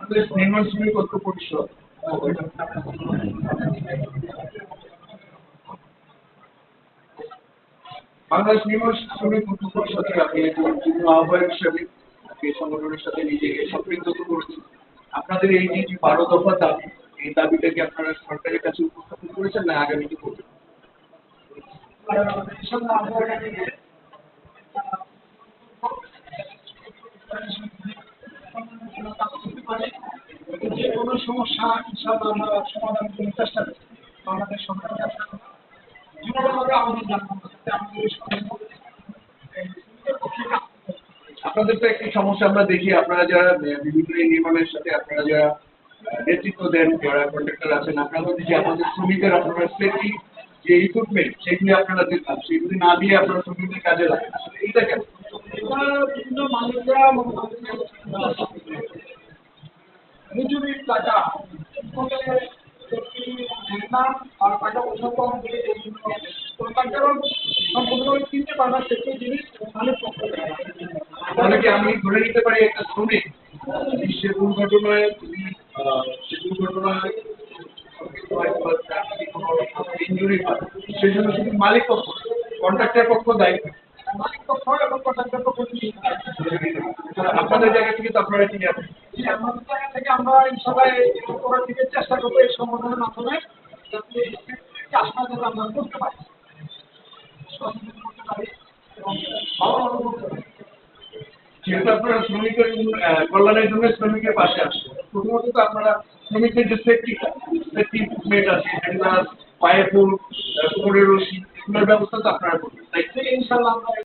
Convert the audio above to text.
বাংলাদেশ নির্মাণ শ্রমিক ঐক্য পরিষদ বাংলাদেশ নির্মাণ শ্রমিক ঐক্য পরিষদের আমি যুগ্ম আহ্বায়ক হিসেবে এই সংগঠনের সাথে নিজেকে সম্পৃক্ত করেছি। আপনাদের এই যে 12 দফা দাবি, এই দাবিটাকে আপনারা সরকারের কাছে উপস্থাপন করেছেন না আগামীতে করবেন? যে কোনো সমস্যা ইনশাআল্লাহ আমরা সমাধান করার চেষ্টা করি। বাংলাদেশ সরকার যেভাবে আমাদের জানানো আপনাদের তো একটি সমস্যা আমরা দেখি, আপনারা যারা বিভিন্ন নির্মাণের সাথে আপনারা যারা নেতৃত্ব দেন, যারা কন্ট্রাক্টর আছেন, আপনাদের যে আমাদের শ্রমিকের আপনারা সেফটি যে ইকুইপমেন্ট সেগুলি আপনারা দিতেন, সেগুলি না দিয়ে আপনারা শ্রমিকদের কাজে লাগেন, আসলে এইটা কেন? বিভিন্ন মানুষরা মজুরির টাকা আর টাকা পয়সা কম দিয়ে সম্পূর্ণভাবে কিনতে পারে না সেসব জিনিস মালিক পক্ষ তাহলে কি আমি ধরে নিতে পারি একটা শ্রমিক সে দুর্ঘটনায় সে দুর্ঘটনায় ইঞ্জুরি হয়, সেজন্য শুধু মালিক পক্ষ কন্ট্রাক্টর পক্ষ দায়িত্ব, মালিক পক্ষ এবং কন্ট্রাক্টর পক্ষ আপনাদের জায়গা থেকে তো আপনারা কি যাবেন? আমাদের জায়গা থেকে আমরা ইনশাআল্লাহ করার দিকে চেষ্টা করবো এই সংগঠনের মাধ্যমে যাতে চাষটা যাতে আমরা করতে পারি এবং ভালো করতে পারি। যেহেতু আপনারা শ্রমিকের কল্যাণের জন্য শ্রমিকের পাশে আসছেন, প্রথমত তো আপনারা শ্রমিকদের যে সেফটি ইকুইপমেন্ট আছে, হ্যান্ডগ্লাস, পায়ে ফুল, কোমরের রশি, এগুলোর ব্যবস্থা তো আপনারা করবেন, তাই ইনশাআল্লাহ আমরা